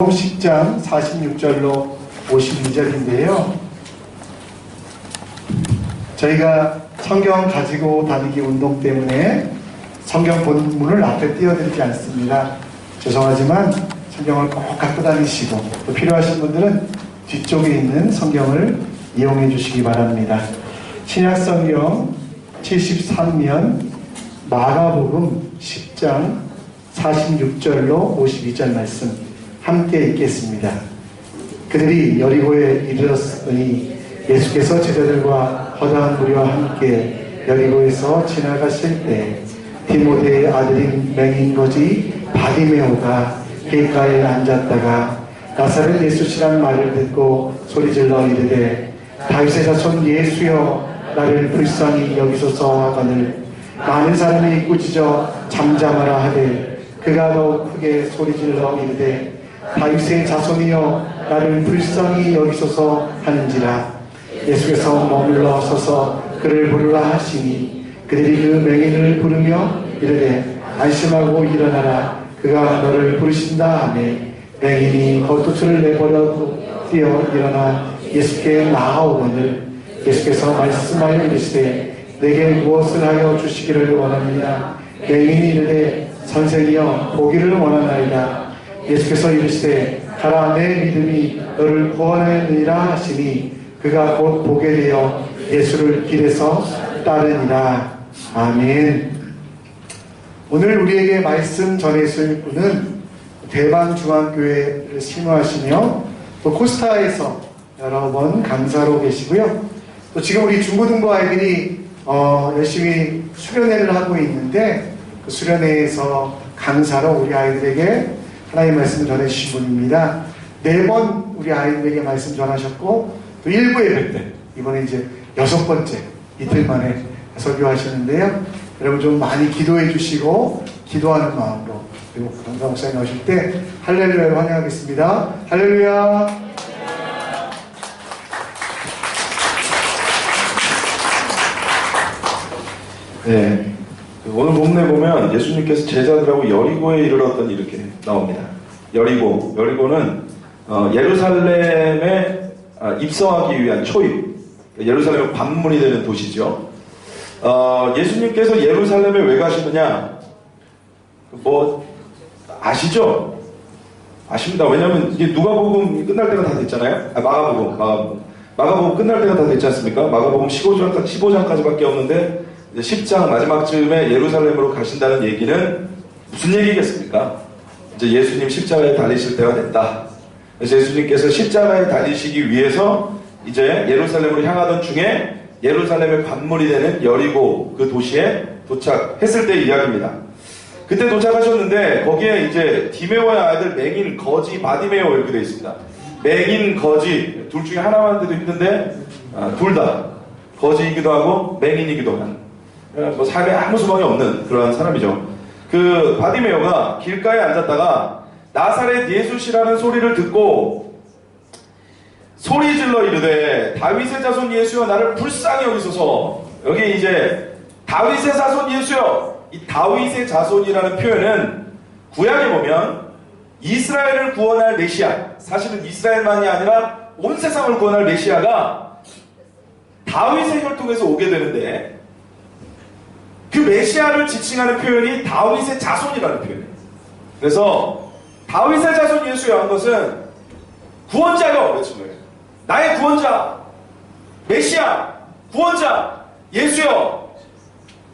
10장 46절로 52절인데요. 저희가 성경 가지고 다니기 운동 때문에 성경 본문을 앞에 띄워드리지 않습니다. 죄송하지만 성경을 꼭 갖고 다니시고 또 필요하신 분들은 뒤쪽에 있는 성경을 이용해 주시기 바랍니다. 신약성경 73면 마가복음 10장 46절로 52절 말씀 함께 읽겠습니다. 그들이 여리고에 이르렀으니 예수께서 제자들과 허다한 무리와 함께 여리고에서 지나가실 때 디모데의 아들인 맹인거지 바디메오가 길가에 앉았다가 나사렛 예수시란 말을 듣고 소리질러 이르되 다윗의 자손 예수여 나를 불쌍히 여기소서 하거늘 많은 사람이 꾸짖어 잠잠하라 하되 그가 더욱 크게 소리질러 이르되 다윗의 자손이여 나를 불쌍히 여기소서 하는지라. 예수께서 머물러 서서 그를 부르라 하시니 그들이 그 맹인을 부르며 이르되 안심하고 일어나라 그가 너를 부르신다 하매 맹인이 겉옷을 내버려 뛰어 일어나 예수께 나아오거늘 예수께서 말씀하여 이르시되 내게 무엇을 하여 주시기를 원하느냐. 맹인이 이르되 선생이여 보기를 원하나이다. 예수께서 이르시되 가라 내 믿음이 너를 구원하느니라 하시니 그가 곧 보게 되어 예수를 길에서 따르니라. 아멘. 오늘 우리에게 말씀 전해줄 분은 대방중앙교회를 신호하시며 또 코스타에서 여러 번 강사로 계시고요. 또 지금 우리 중고등부 아이들이 열심히 수련회를 하고 있는데 그 수련회에서 강사로 우리 아이들에게 하나님의 말씀을 전해주신 분입니다. 4번 우리 아이들에게 말씀 전하셨고 또 1부 예배 때 이번에 이제 6번째 이틀 만에 설교하시는데요. 여러분 좀 많이 기도해 주시고 기도하는 마음으로 그리고 강사 목사님 나오실 때 할렐루야를 환영하겠습니다. 할렐루야. 네. 오늘 본문에 보면 예수님께서 제자들하고 여리고에 이르렀더니 이렇게 나옵니다. 여리고는 예루살렘에 입성하기 위한 초입, 예루살렘의 관문이 되는 도시죠. 예수님께서 예루살렘에 왜 가시느냐? 아시죠? 아십니다. 왜냐하면 이게 누가복음 끝날 때가 다 됐잖아요. 마가복음 끝날 때가 다 됐지 않습니까? 마가복음 15장까지밖에 없는데 10장 마지막쯤에 예루살렘으로 가신다는 얘기는 무슨 얘기겠습니까? 이제 예수님 십자가에 달리실 때가 됐다. 그래서 예수님께서 십자가에 달리시기 위해서 이제 예루살렘으로 향하던 중에 예루살렘의 관문이 되는 여리고 그 도시에 도착했을 때의 이야기입니다. 그때 도착하셨는데 거기에 이제 디메오의 아들 맹인, 거지, 바디메오 이렇게 되어 있습니다. 맹인, 거지 둘 중에 하나만 돼도 힘든데 둘 다 거지이기도 하고 맹인이기도 한 삶에 아무 소망이 없는 그러한 사람이죠. 그 바디메오가 길가에 앉았다가 나사렛 예수시라는 소리를 듣고 소리질러 이르되 다윗의 자손 예수여 나를 불쌍히 여기소서. 여기 이제 다윗의 자손 예수여, 이 다윗의 자손이라는 표현은 구약에 보면 이스라엘을 구원할 메시아, 사실은 이스라엘만이 아니라 온 세상을 구원할 메시아가 다윗의 혈통에서 오게 되는데 그 메시아를 지칭하는 표현이 다윗의 자손이라는 표현이에요. 그래서 다윗의 자손 예수여 한 것은 구원자가 그렇죠. 나의 구원자, 메시아, 구원자, 예수여,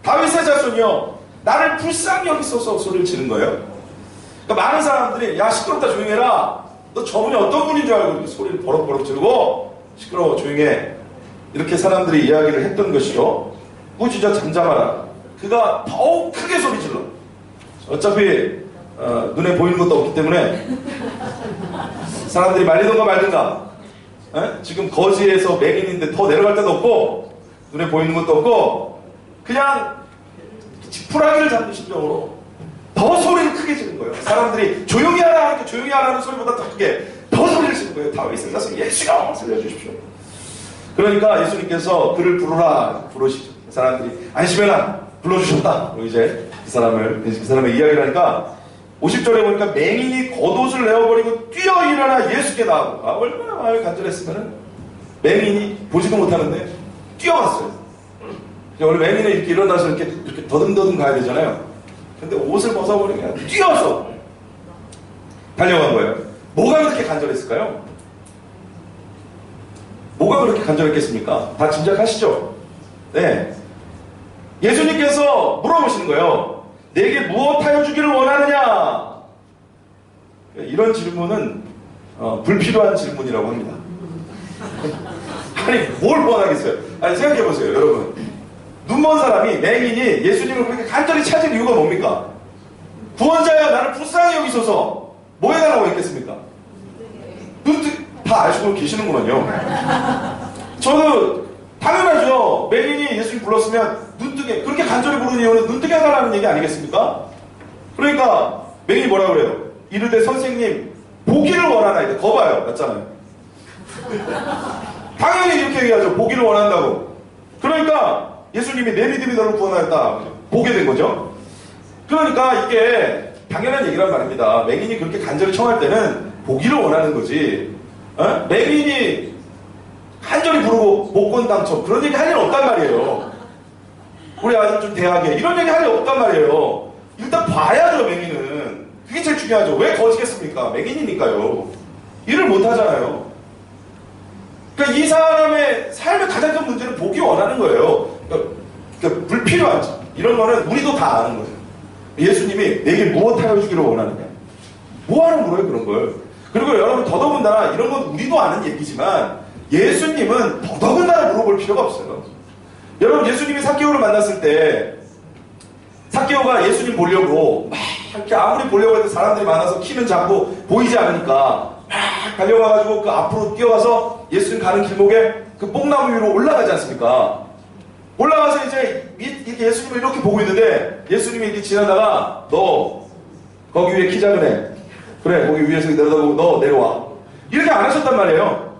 다윗의 자손이여, 나를 불쌍히 여기소서 소리를 지른 거예요. 그러니까 많은 사람들이 야 시끄럽다 조용해라. 너 저분이 어떤 분인 줄 알고 소리를 버럭버럭 지르고 시끄러워 조용해. 이렇게 사람들이 이야기를 했던 것이죠. 꾸짖어 잠잠하라. 그가 더욱 크게 소리질러. 어차피 눈에 보이는 것도 없기 때문에 사람들이 말리던가 말든가. 지금 거지에서 맹인인데 더 내려갈 데도 없고 눈에 보이는 것도 없고 그냥 지푸라기를 잡는 심정으로 더 소리를 크게 지른 거예요. 사람들이 조용히 하라 하니까 조용히 하라는 소리보다 더 크게 더 소리를 지른 거예요. 다윗의 자손 예수여 살려주십시오. 그러니까 예수님께서 그를 부르시죠. 사람들이 안심해라 불러주셨다. 그리고 이제 그 사람의 이야기를 하니까 50절에 보니까 맹인이 겉옷을 내어버리고 뛰어 일어나 예수께 나오고, 얼마나 마음이 간절했으면은 맹인이 보지도 못하는데 뛰어갔어요. 원래 맹인은 이렇게 일어나서 이렇게 더듬더듬 가야 되잖아요. 근데 옷을 벗어버리면 뛰어서 달려간 거예요. 뭐가 그렇게 간절했을까요? 뭐가 그렇게 간절했겠습니까? 다 짐작하시죠? 네. 예수님께서 물어보시는 거예요. 내게 무엇하여 주기를 원하느냐? 이런 질문은 불필요한 질문이라고 합니다. 아니, 뭘 원하겠어요? 아니, 생각해보세요, 여러분. 눈먼 사람이, 맹인이 예수님을 그렇게 간절히 찾은 이유가 뭡니까? 구원자야, 나를 불쌍히 여기소서. 뭐 해달라고 했겠습니까? 다 아시고 계시는구만요. 저도 당연하죠. 맹인이 예수님 불렀으면 눈뜨게, 그렇게 간절히 부르는 이유는 눈뜨게 해달라는 얘기 아니겠습니까? 그러니까 맹인이 뭐라고 그래요? 이르되 선생님 보기를 원하나이다. 거봐요. 맞잖아요. 당연히 이렇게 얘기하죠. 보기를 원한다고. 그러니까 예수님이 내 믿음이 너를 구원하였다. 보게 된 거죠. 그러니까 이게 당연한 얘기란 말입니다. 맹인이 그렇게 간절히 청할 때는 보기를 원하는 거지. 맹인이 간절히 부르고 복권 당첨 그런 얘기 할 일 없단 말이에요. 우리 아들 좀 대학에 이런 얘기 할 일 없단 말이에요. 일단 봐야죠. 맹인은 그게 제일 중요하죠. 왜 거지겠습니까? 맹인이니까요. 일을 못 하잖아요. 그러니까 이 사람의 삶의 가장 큰 문제는 보기 원하는 거예요. 그러니까 불필요한 이런 거는 우리도 다 아는 거죠. 예수님이 내게 무엇하여 주기를 원하느냐? 뭐하러 물어요 그런 걸? 그리고 여러분 더더군다나 이런 건 우리도 아는 얘기지만 예수님은 더더군다나 물어볼 필요가 없어요. 여러분 예수님이 삭개오를 만났을 때 삭개오가 예수님 보려고 막 이렇게 아무리 보려고 해도 사람들이 많아서 키는 작고 보이지 않으니까 막 달려가가지고 그 앞으로 뛰어가서 예수님 가는 길목에 그 뽕나무 위로 올라가지 않습니까? 올라가서 이제 이렇게 예수님을 이렇게 보고 있는데 예수님이 이렇게 지나다가 너 거기 위에 키 작은 애 그래 거기 위에서 내려다보고 너 내려와 이렇게 안 하셨단 말이에요.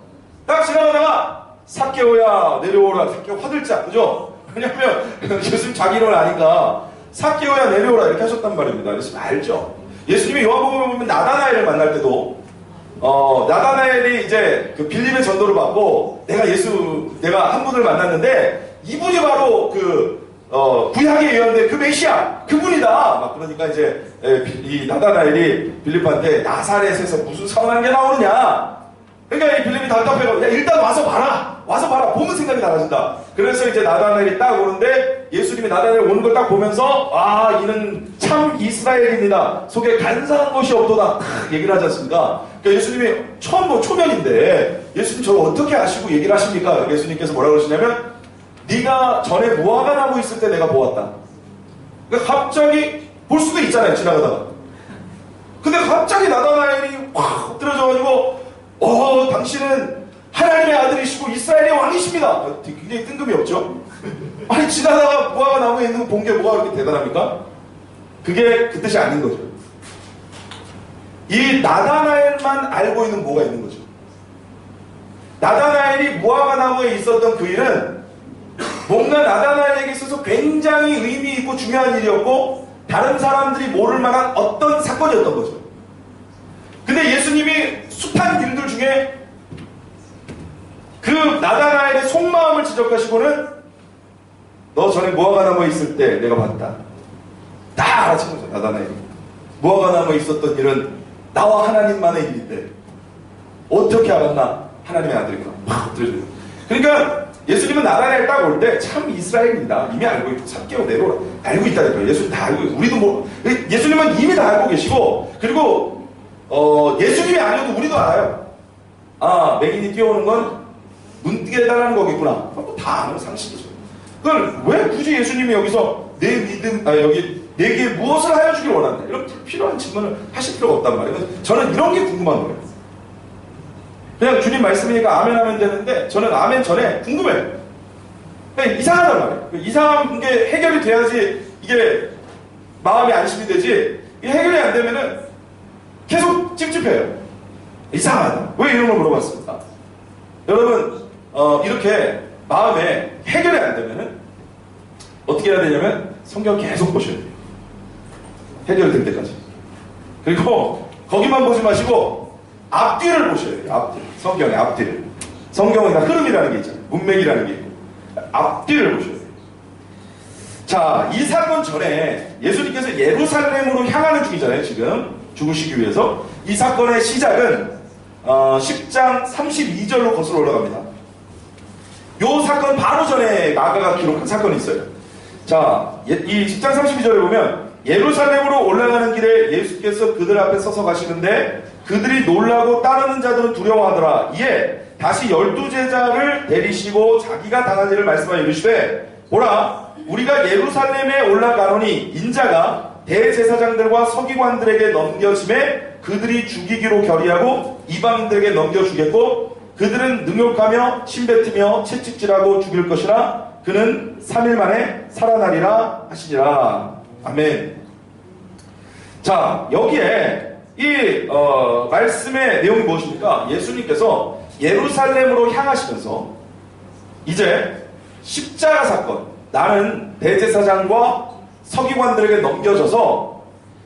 딱 지나가다가 삭개오야 내려오라. 삭개오 화들짝 그죠? 왜냐면 예수님 자기 이름을 아니까 삭개오야 내려오라 이렇게 하셨단 말입니다. 예수님 알죠? 예수님이 요한복음에 보면 나다나엘을 만날 때도 나다나엘이 이제 그 빌립의 전도를 받고 내가 한 분을 만났는데 이분이 바로 구약에 예언된 그 메시아 그분이다. 막 그러니까 이제 이 나다나엘이 빌립한테 나사렛에서 무슨 선한 게 나오느냐. 그러니까 이 빌립이 답답해서 야 일단 와서 봐라. 보면 생각이 달라진다. 그래서 이제 나다나엘이 딱 오는데 예수님이 나다나엘 오는 걸 딱 보면서 아 이는 참 이스라엘입니다. 속에 간사한 것이 없도다. 얘기를 하지 않습니까? 그러니까 예수님이 처음 초면인데 예수님 저를 어떻게 아시고 얘기를 하십니까? 예수님께서 뭐라고 그러시냐면 네가 전에 무화과 나무 있을 때 내가 보았다. 그러니까 갑자기 볼 수도 있잖아요 지나가다가. 근데 갑자기 나다나엘이 확 엎드려져가지고 당신은 하나님의 아들이시고 이스라엘의 왕이십니다. 굉장히 뜬금이 없죠? 아니 지나다가 무화과 나무에 있는 거 본 게 뭐가 그렇게 대단합니까? 그게 그 뜻이 아닌 거죠. 이 나다나엘만 알고 있는 뭐가 있는 거죠. 나다나엘이 무화과 나무에 있었던 그 일은 뭔가 나다나엘에게 있어서 굉장히 의미 있고 중요한 일이었고 다른 사람들이 모를 만한 어떤 사건이었던 거죠. 근데 예수님이 숱한 일들 중에 그 나다나엘의 속마음을 지적하시고는 너 전에 무화과 나무에 있을 때 내가 봤다. 다 알아챈 거죠. 나다나엘이 무화과 나무에 있었던 일은 나와 하나님만의 일인데 어떻게 알았나? 하나님의 아들이구나. 막 들어줘요. 그러니까 예수님은 나다나엘 딱 올 때 참 이스라엘입니다. 이미 알고 있고 삭개오 내려오라 알고 있다니까요. 예수님 다 알고 있고 우리도 예수님은 이미 다 알고 계시고 그리고 예수님이 아니어도 우리도 알아요. 아 맹인이 뛰어오는 건 눈뜨게 해달라는 거겠구나. 그것도 다 아는 상식이죠. 그걸 왜 굳이 예수님이 여기서 여기 내게 무엇을 하여 주길 원한다. 이런 필요한 질문을 하실 필요가 없단 말이에요. 저는 이런 게 궁금한 거예요. 그냥 주님 말씀이니까 아멘 하면 되는데 저는 아멘 전에 궁금해요. 그냥 이상하단 말이에요. 이상한 게 해결이 돼야지 이게 마음이 안심이 되지 이게 해결이 안 되면은 계속 찝찝해요. 이상하다. 왜 이런 걸 물어봤습니까? 여러분 이렇게 마음에 해결이 안 되면은 어떻게 해야 되냐면 성경 계속 보셔야 돼요. 해결될 때까지. 그리고 거기만 보지 마시고 앞뒤를 보셔야 돼요. 앞뒤. 성경의 앞뒤를. 성경은 다 흐름이라는 게 있잖아요. 문맥이라는 게 있고. 앞뒤를 보셔야 돼요. 자, 이 사건 전에 예수님께서 예루살렘으로 향하는 중이잖아요. 지금 죽으시기 위해서. 이 사건의 시작은 10장 32절로 거슬러 올라갑니다. 요 사건 바로 전에 마가가 기록한 사건이 있어요. 자, 이 10장 32절에 보면 예루살렘으로 올라가는 길에 예수께서 그들 앞에 서서 가시는데 그들이 놀라고 따르는 자들은 두려워하더라. 이에 다시 12제자를 데리시고 자기가 당한 일을 말씀하여 이르시되 보라, 우리가 예루살렘에 올라가노니 인자가 대제사장들과 서기관들에게 넘겨짐에 그들이 죽이기로 결의하고 이방인들에게 넘겨주겠고 그들은 능욕하며 침뱉으며 채찍질하고 죽일 것이라 그는 3일 만에 살아나리라 하시니라. 아멘. 자, 여기에 이 말씀의 내용이 무엇입니까? 예수님께서 예루살렘으로 향하시면서 이제 십자가 사건, 나는 대제사장과 서기관들에게 넘겨져서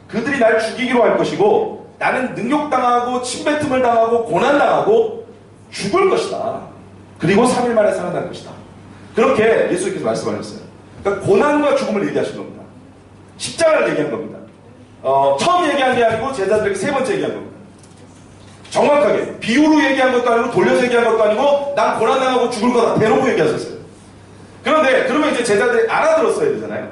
그들이 날 죽이기로 할 것이고 나는 능욕당하고 침뱉음을 당하고 고난당하고 죽을 것이다. 그리고 3일 만에 살아날 것이다. 그렇게 예수님께서 말씀하셨어요. 그러니까 고난과 죽음을 얘기하신 겁니다. 십자가를 얘기한 겁니다. 처음 얘기한 게 아니고 제자들에게 세 번째 얘기한 겁니다. 정확하게 비유로 얘기한 것도 아니고 돌려서 얘기한 것도 아니고 난 고난당하고 죽을 거다 대놓고 얘기하셨어요. 그런데 그러면 이제 제자들이 알아들었어야 되잖아요.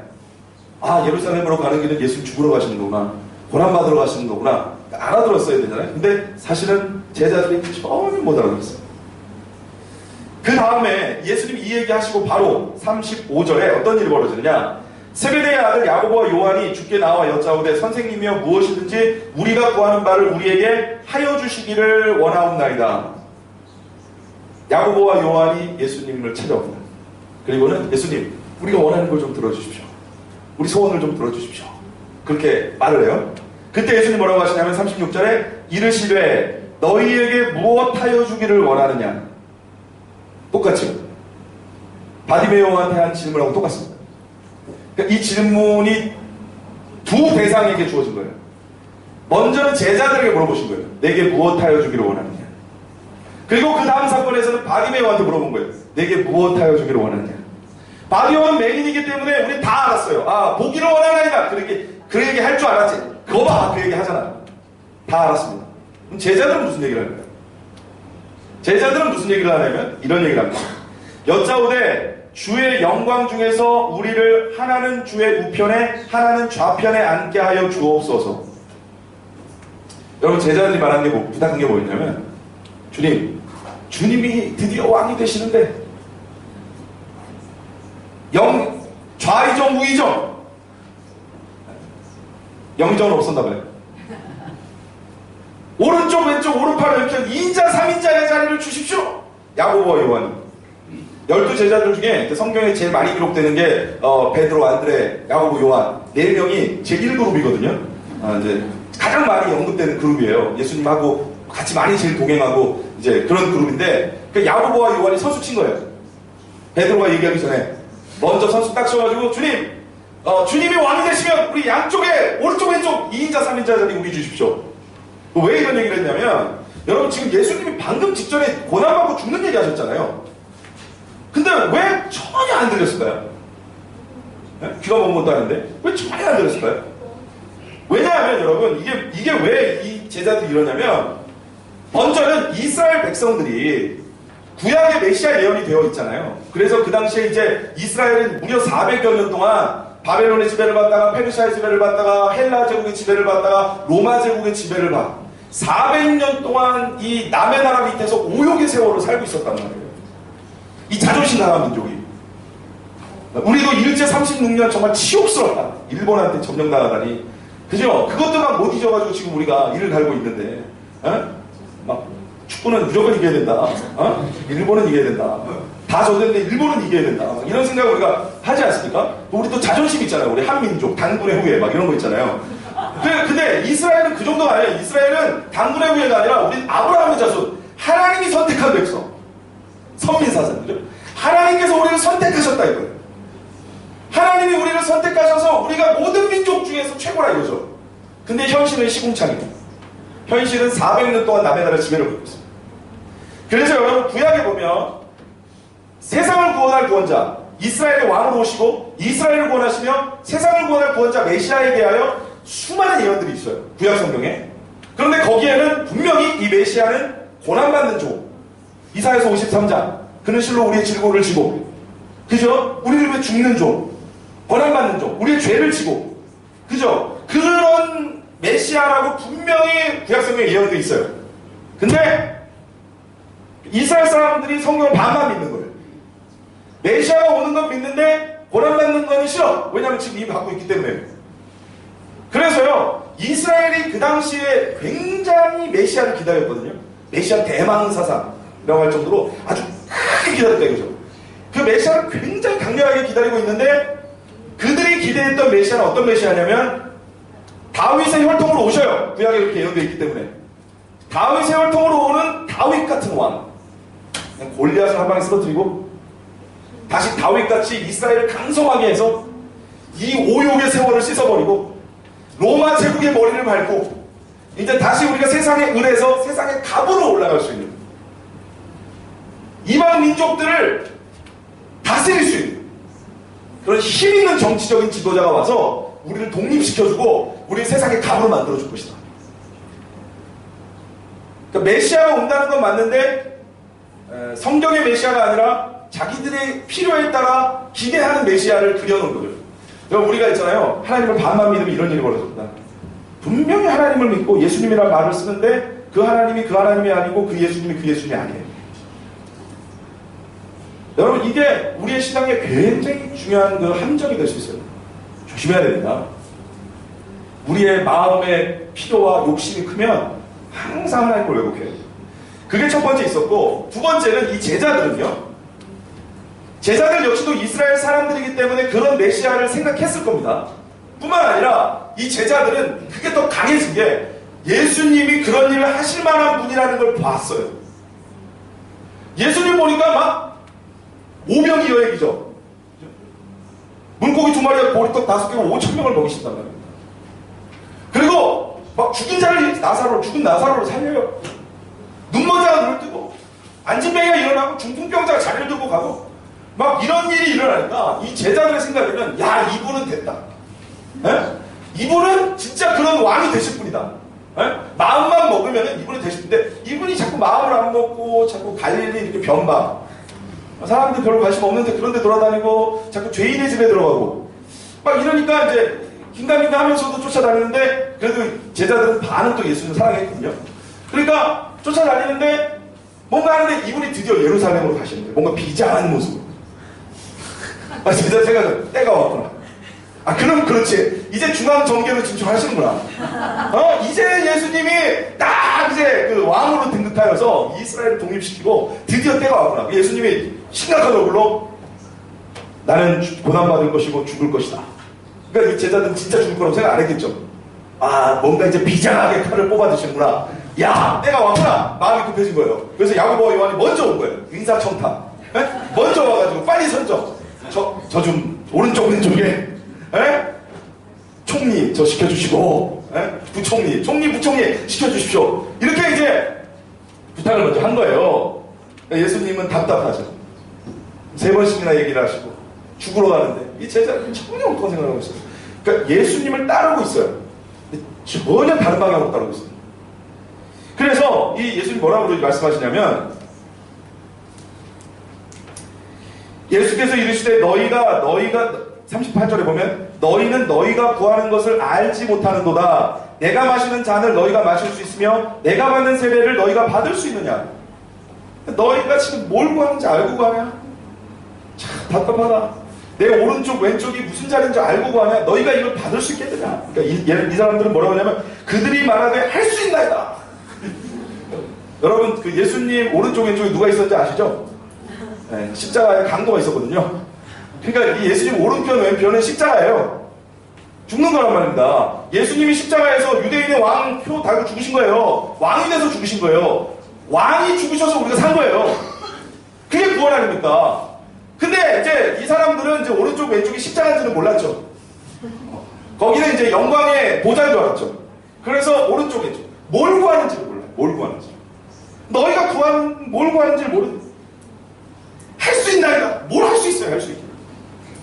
아, 예루살렘으로 가는 길은 예수님 죽으러 가시는 거구나, 고난받으러 가시는 거구나, 알아들었어야 되잖아요. 근데 사실은 제자들이 전혀 못 알아들었어요. 그 다음에 예수님이 이 얘기 하시고 바로 35절에 어떤 일이 벌어지느냐, 세베대의 아들 야고보와 요한이 주께 나와 여짜오되 선생님이여 무엇이든지 우리가 구하는 바를 우리에게 하여 주시기를 원하옵나이다. 야고보와 요한이 예수님을 찾아옵니다. 그리고는 예수님, 우리가 원하는 걸 좀 들어주십시오. 우리 소원을 좀 들어주십시오. 그렇게 말을 해요. 그때 예수님 뭐라고 하시냐면 36절에 이르시되 너희에게 무엇하여 주기를 원하느냐. 똑같죠. 바디메오한테 한 질문하고 똑같습니다. 그러니까 이 질문이 두 대상에게 주어진 거예요. 먼저는 제자들에게 물어보신 거예요. 내게 무엇하여 주기를 원하느냐. 그리고 그 다음 사건에서는 바디메오한테 물어본 거예요. 내게 무엇하여 주기를 원하느냐. 바디메오는 맹인이기 때문에 우리 다 알았어요. 아, 보기를 원하나이다. 그 얘기 할 줄 알았지. 그거 봐, 그 얘기 하잖아. 다 알았습니다. 그럼 제자들은 무슨 얘기를 할까요? 제자들은 무슨 얘기를 하냐면 이런 얘기를 합니다. 여짜오되 주의 영광 중에서 우리를 하나는 주의 우편에 하나는 좌편에 앉게 하여 주옵소서. 여러분, 제자들이 말한 게 부탁한 게 뭐였냐면, 주님이 드디어 왕이 되시는데 좌의정 우의정 영의정은 없었나봐요. 오른쪽 왼쪽 오른팔 이렇게 2인자 3인자의 자리를 주십시오. 야고보와 요한이 12제자들 중에 성경에 제일 많이 기록되는 게 베드로, 안드레, 야고보, 요한 4명이 제1그룹이거든요. 이제 가장 많이 언급되는 그룹이에요. 예수님하고 같이 많이 제일 동행하고 이제 그런 그룹인데, 그 야고보와 요한이 선수 친 거예요. 베드로가 얘기하기 전에 먼저 선수 딱 쳐가지고 주님이 왕이 되시면 우리 양쪽에 오른쪽 왼쪽 2인자 3인자 자리 우리 주십시오. 왜 이런 얘기를 했냐면, 여러분 지금 예수님이 방금 직전에 고난받고 죽는 얘기 하셨잖아요. 근데 왜 전혀 안 들렸을까요? 네? 귀가 먼 것도 아닌데 왜 전혀 안 들렸을까요? 왜냐하면 여러분 이게 왜 이 제자들이 이러냐면, 먼저는 이스라엘 백성들이 구약의 메시아 예언이 되어 있잖아요. 그래서 그 당시에 이제 이스라엘은 무려 400여 년 동안 바벨론의 지배를 받다가 페르시아의 지배를 받다가 헬라 제국의 지배를 받다가 로마 제국의 지배를 받 400년 동안 이 남의 나라 밑에서 오욕의 세월을 살고 있었단 말이에요. 이 자존심 강한 민족이. 우리도 일제 36년 정말 치욕스럽다. 일본한테 점령당하다니. 그죠? 그것도 막 못 잊어가지고 지금 우리가 이를 갈고 있는데, 막 축구는 무조건 이겨야 된다. 일본은 이겨야 된다. 다 졌는데 일본은 이겨야 된다. 이런 생각을 우리가 하지 않습니까? 우리 또 자존심 있잖아요. 우리 한민족, 당군의 후예 막 이런 거 있잖아요. 근데 이스라엘은 그 정도가 아니에요. 이스라엘은 당군의 후예가 아니라 우리 아브라함의 자손, 하나님이 선택한 백성, 선민사상, 그죠? 하나님께서 우리를 선택하셨다 이거예요. 하나님이 우리를 선택하셔서 우리가 모든 민족 중에서 최고라 이거죠. 근데 현실은 시궁창이에요. 현실은 400년 동안 남의 나라 지배를 받고 있습니다. 그래서 여러분 구약에 보면 세상을 구원할 구원자 이스라엘의 왕으로 오시고 이스라엘을 구원하시며 세상을 구원할 구원자 메시아에 대하여 수많은 예언들이 있어요. 구약 성경에. 그런데 거기에는 분명히 이 메시아는 고난받는 종. 이사야서 53장. 그는 실로 우리의 질고를 지고. 그죠? 우리를 위해 죽는 종. 고난받는 종. 우리의 죄를 지고. 그죠? 그런 메시아라고 분명히 구약 성경에 예언되어 있어요. 근데 이스라엘 사람들이 성경을 반만 믿는 거예요. 메시아가 오는 건 믿는데 고난받는 건 싫어. 왜냐하면 지금 이미 받고 있기 때문에. 그래서요, 이스라엘이 그 당시에 굉장히 메시아를 기다렸거든요. 메시아 대망사상이라고 할 정도로 아주 크게 기다렸다 이거죠. 그 메시아를 굉장히 강력하게 기다리고 있는데 그들이 기대했던 메시아는 어떤 메시아냐면 다윗의 혈통으로 오셔요. 구약에 그렇게 예언되어 있기 때문에. 다윗의 혈통으로 오는 다윗 같은 왕. 그냥 골리앗을 한 방에 쓰러뜨리고 다시 다윗같이 이스라엘을 강성하게 해서 이 오욕의 세월을 씻어버리고 로마 제국의 머리를 밟고 이제 다시 우리가 세상의 을에서 세상의 갑으로 올라갈 수 있는 이방 민족들을 다스릴 수 있는 그런 힘있는 정치적인 지도자가 와서 우리를 독립시켜주고 우리 세상의 갑으로 만들어줄 것이다. 그러니까 메시아가 온다는 건 맞는데 성경의 메시아가 아니라 자기들의 필요에 따라 기대하는 메시아를 그려놓은 거예요. 여러분 우리가 있잖아요. 하나님을 반만 믿으면 이런 일이 벌어졌다. 분명히 하나님을 믿고 예수님이라는 말을 쓰는데 그 하나님이 그 하나님이 아니고 그 예수님이 그 예수님이 아니에요. 여러분 이게 우리의 신앙에 굉장히 중요한 그 함정이 될 수 있어요. 조심해야 됩니다. 우리의 마음의 필요와 욕심이 크면 항상 하나님을 왜곡해요. 그게 첫 번째 있었고 두 번째는 이 제자들은요. 제자들 역시도 이스라엘 사람들이기 때문에 그런 메시아를 생각했을 겁니다. 뿐만 아니라 이 제자들은 그게 더 강해진 게 예수님이 그런 일을 하실 만한 분이라는 걸 봤어요. 예수님 보니까 막 오병이 여행이죠. 물고기 2마리와 보리떡 5개로 5,000명을 먹이신단 말입니다. 그리고 막 죽은 자를 죽은 나사로를 살려요. 눈먼 자가 눈을 뜨고 안진뱅이가 일어나고 중풍병자가 자리를 들고 가고 막 이런 일이 일어나니까 이 제자들의 생각에는 야 이분은 됐다. 에? 이분은 진짜 그런 왕이 되실 분이다. 에? 마음만 먹으면 이분이 되실 분인데 이분이 자꾸 마음을 안 먹고 자꾸 갈릴리 이렇게 변방 사람들 별로 관심 없는데 그런 데 돌아다니고 자꾸 죄인의 집에 들어가고 막 이러니까 이제 긴가민가 하면서도 쫓아다니는데 그래도 제자들은 반은 또 예수님을 사랑했거든요. 그러니까 쫓아다니는데 뭔가 하는데 이분이 드디어 예루살렘으로 가시는 거예요. 뭔가 비장한 모습으로. 제자 생각은 때가 왔구나. 그럼 그렇지. 이제 중앙 정계로 진출하시는구나. 이제 예수님이 딱 이제 그 왕으로 등극하여서 이스라엘을 독립시키고 드디어 때가 왔구나. 예수님이 심각한 얼굴로 나는 고난받을 것이고 죽을 것이다. 그러니까 이 제자들은 진짜 죽을 거라고 생각 안 했겠죠. 뭔가 이제 비장하게 칼을 뽑아드시는구나. 야, 때가 왔구나. 마음이 급해진 거예요. 그래서 야고보와 요한이 먼저 온 거예요. 인사청탁. 먼저 와가지고 빨리 선정. 저 좀 오른쪽에 총리 저 시켜주시고 부총리 시켜주십시오. 이렇게 이제 부탁을 먼저 한 거예요. 예수님은 답답하죠. 3번씩이나 얘기를 하시고 죽으러 가는데 이 제자들은 전혀 어떤 생각을 하고 있어요. 그러니까 예수님을 따르고 있어요. 전혀 다른 방향으로 따르고 있어요. 그래서 이 예수님 뭐라고 말씀하시냐면 예수께서 이르시되 너희가 38절에 보면 너희는 너희가 구하는 것을 알지 못하는도다. 내가 마시는 잔을 너희가 마실 수 있으며 내가 받는 세례를 너희가 받을 수 있느냐. 너희가 지금 뭘 구하는지 알고 구하냐? 참 답답하다. 내 오른쪽 왼쪽이 무슨 자리인지 알고 구하냐? 너희가 이걸 받을 수 있겠느냐? 그러니까 이 사람들은 뭐라고 하냐면 그들이 말하되 할 수 있나이다. 여러분 그 예수님 오른쪽 왼쪽에 누가 있었는지 아시죠? 네, 십자가에 강도가 있었거든요. 그러니까 이 예수님 오른편 왼편은 십자가예요. 죽는 거란 말입니다. 예수님이 십자가에서 유대인의 왕표 달고 죽으신 거예요. 왕이 돼서 죽으신 거예요. 왕이 죽으셔서 우리가 산 거예요. 그게 구원 아닙니까? 근데 이제 이 사람들은 이제 오른쪽 왼쪽이 십자가인지는 몰랐죠. 거기는 이제 영광의 보좌인 줄 알았죠. 그래서 오른쪽에 있죠. 뭘 구하는지를 몰라요. 뭘 구하는지. 너희가 구하는 뭘 구하는지를 모르는. 할 수 있나이다. 뭘 할 수 있어요. 할 수 있게.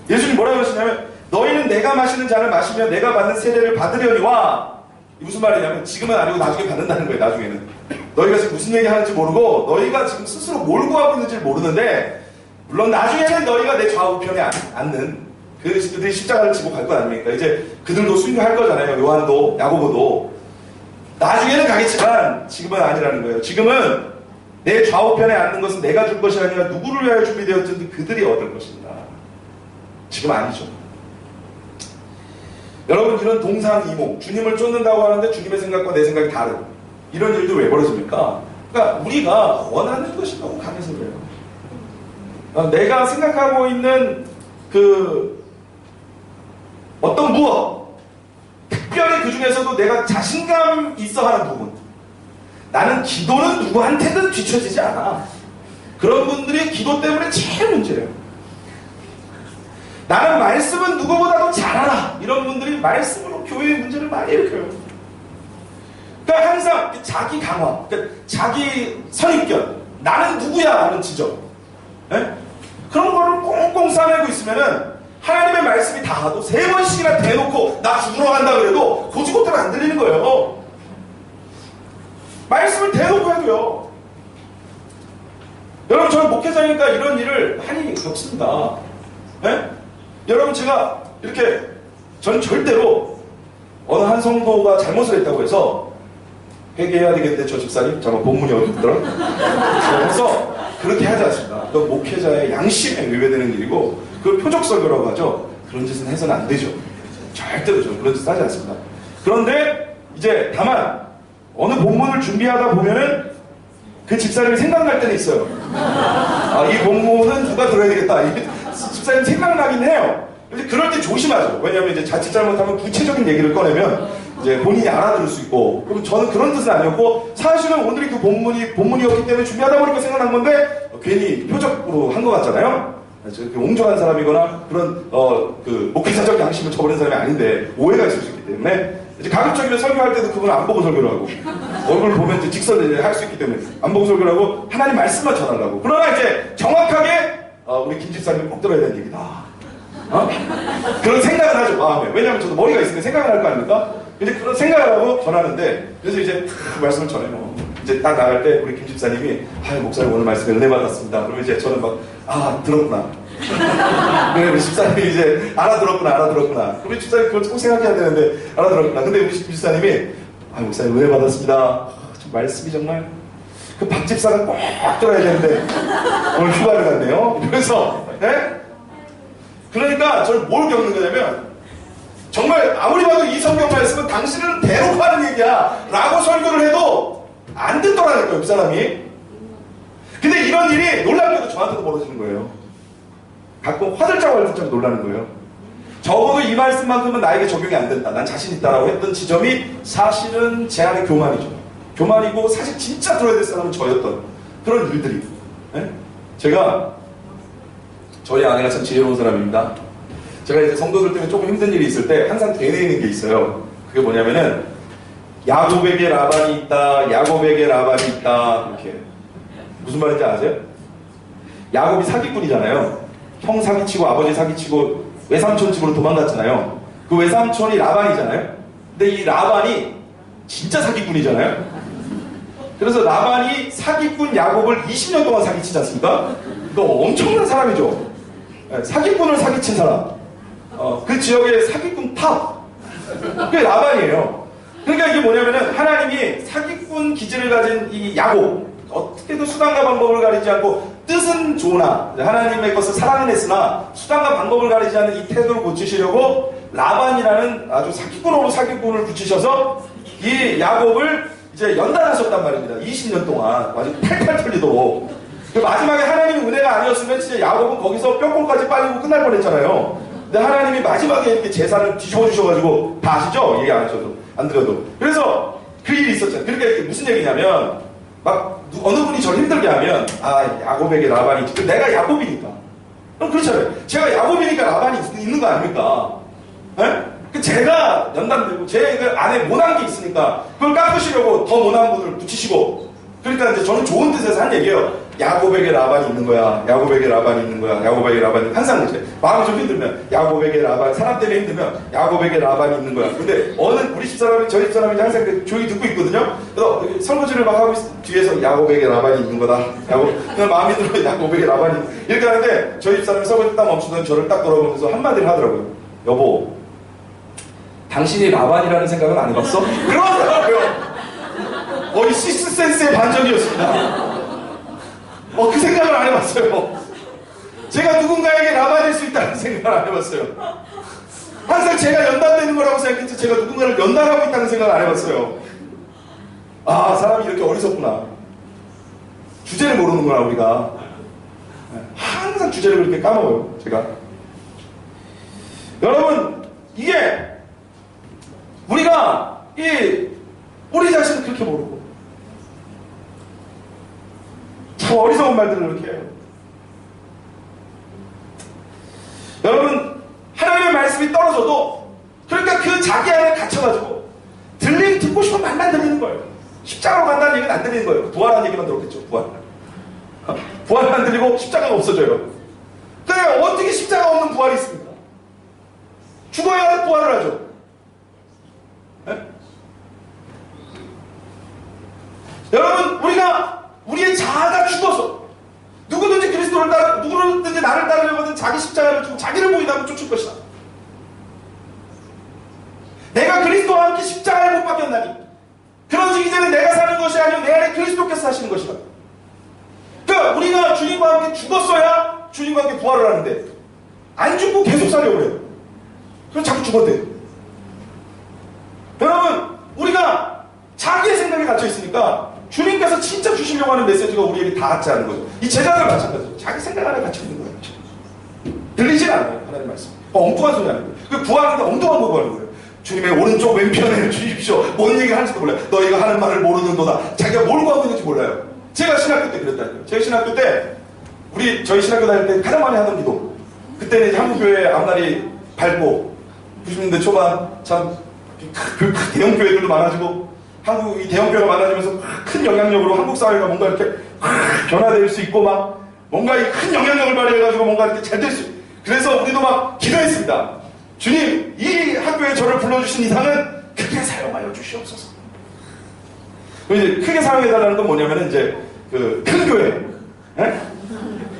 예수님 뭐라고 하시냐면 너희는 내가 마시는 잔을 마시며 내가 받는 세례를 받으려니와. 무슨 말이냐면 지금은 아니고 나중에 받는다는 거예요. 나중에는. 너희가 지금 무슨 얘기 하는지 모르고 너희가 지금 스스로 뭘 구하고 있는지 모르는데 물론 나중에는 너희가 내 좌우편에 앉는 그들이 십자가를 지고 갈 거 아닙니까? 이제 그들도 순교할 거잖아요. 요한도 야고보도. 나중에는 가겠지만 지금은 아니라는 거예요. 지금은 내 좌우편에 앉는 것은 내가 줄 것이 아니라 누구를 위하여 준비되었든지 그들이 얻을 것입니다. 지금 아니죠. 여러분 이런 동상이몽, 주님을 쫓는다고 하는데 주님의 생각과 내 생각이 다른 이런 일도 왜 벌어집니까? 그러니까 우리가 원하는 것이 너무 강해서 그래요. 내가 생각하고 있는 그 어떤 무엇, 특별히 그 중에서도 내가 자신감 있어 하는 부분. 나는 기도는 누구한테든 뒤처지지 않아. 그런 분들이 기도 때문에 제일 문제예요. 나는 말씀은 누구보다도 잘 알아. 이런 분들이 말씀으로 교회의 문제를 많이 일으켜요. 그러니까 항상 자기 강화, 그러니까 자기 선입견, 나는 누구야 하는 지적. 네? 그런 거를 꽁꽁 싸매고 있으면은 하나님의 말씀이 닿아도 3번씩이나 대놓고 나 죽으러 간다 그래도 고지고대로 안 들리는 거예요. 말씀을 대놓고 해도요. 여러분 저는 목회자니까 이런 일을 많이 겪습니다. 네? 여러분 제가 이렇게 저는 절대로 어느 한 성도가 잘못을 했다고 해서 회개해야 되겠대 저 집사님 잠깐 본문이 어딨더라 그래서 그렇게 하지 않습니다. 그 목회자의 양심에 위배되는 일이고 그걸 표적설교라고 하죠. 그런 짓은 해서는 안 되죠. 절대로 저는 그런 짓 하지 않습니다. 그런데 이제 다만 어느 본문을 준비하다 보면은 그 집사님이 생각날 때는 있어요. 아, 이 본문은 누가 들어야 되겠다. 이 집사님 생각나긴 해요. 근데 그럴 때 조심하죠. 왜냐하면 이제 자칫 잘못하면 구체적인 얘기를 꺼내면 이제 본인이 알아들을 수 있고. 그럼 저는 그런 뜻은 아니었고 사실은 오늘이 그 본문이었기 때문에 준비하다 보니까 생각난 건데 괜히 표적으로 한 것 같잖아요. 이렇게 옹졸한 사람이거나 그런 그 목회자적 양심을 저버린 사람이 아닌데 오해가 있을 수 있기 때문에 이제 가급적이면 설교할 때도 그걸 안 보고 설교를 하고 얼굴 보면 이제 직선을 할 수 있기 때문에 안 보고 설교를 하고 하나님 말씀만 전하려고. 그러나 이제 정확하게 우리 김 집사님이 꼭 들어야 되는 얘기다. 그런 생각을 하죠 마음에. 왜냐하면 저도 머리가 있으니까 생각을 할 거 아닙니까? 이제 그런 생각을 하고 전하는데 그래서 이제 말씀을 전해요. 이제 딱 나갈 때 우리 김 집사님이 목사님 오늘 말씀에 은혜 받았습니다. 그러면 이제 저는 막 들었구나. 그래 우리 집사님이 이제 알아들었구나. 우리 집사님 그걸 꼭 생각해야 되는데 알아들었구나. 근데 우리 집사님이 목사님 은혜 받았습니다. 좀 말씀이 정말 그 박 집사가 꼭 들어야 되는데 오늘 휴가를 갔네요. 그래서 그러니까 저는 뭘 겪는 거냐면 정말 아무리 봐도 이 성경 말씀은 당신은 대놓고 하는 얘기야 라고 설교를 해도 안 듣더라니까요 그 사람이. 근데 이런 일이 놀랍게도 저한테도 벌어지는 거예요. 가끔 화들짝 놀라는 거예요. 적어도 이 말씀만큼은 나에게 적용이 안 된다. 난 자신 있다라고 했던 지점이 사실은 제 안의 교만이죠. 교만이고 사실 진짜 들어야 될 사람은 저였던 그런 일들이. 제가 저희 아내가 참 지혜로운 사람입니다. 제가 이제 성도들 때문에 조금 힘든 일이 있을 때 항상 되뇌이는 게 있어요. 그게 뭐냐면은 야곱에게 라반이 있다. 이렇게. 무슨 말인지 아세요? 야곱이 사기꾼이잖아요. 형 사기치고 아버지 사기치고 외삼촌 집으로 도망갔잖아요. 그 외삼촌이 라반이잖아요. 근데 이 라반이 진짜 사기꾼이잖아요. 그래서 라반이 사기꾼 야곱을 20년 동안 사기치지 않습니까? 이거 엄청난 사람이죠. 사기꾼을 사기친 사람. 그 지역의 사기꾼 탑. 그게 라반이에요. 그러니까 이게 뭐냐면은 하나님이 사기꾼 기질을 가진 이 야곱, 어떻게든 수단과 방법을 가리지 않고 뜻은 좋으나 하나님의 것을 사랑은 했으나 수단과 방법을 가리지 않는 이 태도를 고치시려고 라반이라는 아주 사기꾼으로 사기꾼을 붙이셔서 이 야곱을 이제 연단하셨단 말입니다. 20년 동안 아주 탈탈 털리도록. 마지막에 하나님의 은혜가 아니었으면 진짜 야곱은 거기서 뼈골까지 빨리고 끝날 뻔했잖아요. 근데 하나님이 마지막에 이렇게 재산을 뒤집어 주셔가지고 다 아시죠? 얘기 안 하셔도 안 드려도. 그래서 그 일이 있었잖아요. 그러니까 이게 무슨 얘기냐면 막 어느 분이 저를 힘들게 하면 야곱에게 라반이 있지. 내가 야곱이니까. 그럼 그렇잖아요. 제가 야곱이니까 라반이 있는 거 아닙니까? 제가 연단되고 제 그 안에 모난 게 있으니까 그걸 깎으시려고 더 모난 분을 붙이시고, 그러니까 이제 저는 좋은 뜻에서 한 얘기예요. 야곱에게 라반이 있는 거야. 야곱에게 라반이 있는 거야. 야곱에게 라반이 항상 이제 마음이 좀 힘들면 야곱에게 라반, 사람 때문에 힘들면 야곱에게 라반이 있는 거야. 근데 우리 집사람이 저희 집사람이 항상 조용히 듣고 있거든요. 그래서 설거지를 막 하고 뒤에서 야곱에게 라반이 있는 거다. 그냥 마음이 들어 야곱에게 라반이 이렇게 하는데 저희 집사람이 설거지 딱 멈추더니 저를 딱 돌아보면서 한마디를 하더라고요. 여보, 당신이 라반이라는 생각은 안 해봤어? 그러더라고요. 이 시스센스의 반전이었습니다. 그 생각을 안 해봤어요. 제가 누군가에게 라반일 수 있다는 생각을 안 해봤어요. 항상 제가 연단되는 거라고 생각했지 제가 누군가를 연단하고 있다는 생각을 안 해봤어요. 사람이 이렇게 어리석구나. 주제를 모르는구나, 우리가. 항상 주제를 그렇게 까먹어요, 제가. 여러분, 이게 우리가 우리 자신을 그렇게 모르고 참 어리석은 말들을 그렇게 해요. 여러분, 하나님의 말씀이 떨어져도 그러니까 그 자기 안에 갇혀가지고 듣고 싶은 말만 들리는 거예요. 십자가로 간다는 얘기는 안 들리는 거예요. 부활한 얘기만 들었겠죠. 부활만 들리고 십자가가 없어져요. 그래, 어떻게 십자가 없는 부활이 있습니까? 죽어야 부활을 하죠. 네? 여러분, 우리의 자아가 죽어서 누구든지 그리스도를 누구든지 나를 따르려거든 자기 십자가를 주고 자기를 보이다고 쫓을 것이다. 내가 그리스도와 함께 십자가에 못 박혔나니 그런 이제는 내가 사는 것이 아니고 내 안에 그리스도께서 사시는 것이다. 그러니까 우리가 주님과 함께 죽었어야 주님과 함께 부활을 하는데 안 죽고 계속 살려고 해요. 그럼 자꾸 죽었대요. 여러분, 우리가 자기의 생각에 갇혀 있으니까 주님께서 진짜 주시려고 하는 메시지가 우리에게 닿지 않는 거죠. 이 제자들 마찬가지죠. 자기 생각 안에 갇혀 있는 거예요. 들리질 않아요, 하나님 말씀. 엉뚱한 소리 하는 거예요. 그 부활하는데 엉뚱한 거 구하는 거예요. 주님의 오른쪽 왼편에 주십시오. 뭔 얘기 하는지도 몰라요. 너희가 하는 말을 모르는도다. 자기가 뭘 구하고 있는지 몰라요. 제가 신학교 때 그랬다니까요. 제가 신학교 때 저희 신학교 다닐 때 가장 많이 하던 기도. 그때는 이제 한국교회 앞날이 밝고 90년대 초반 참 대형 교회들도 많아지고 한국 이 대형 교회가 많아지면서 큰 영향력으로 한국 사회가 뭔가 이렇게 변화될 수 있고 막 뭔가 이 큰 영향력을 발휘해가지고 뭔가 이렇게 잘 될 수 있고 그래서 우리도 막 기도했습니다. 주님, 이 학교에 저를 불러주신 이상은 크게 사용하여 주시옵소서. 이제 크게 사용해달라는 건 뭐냐면은 이제 그 큰 교회,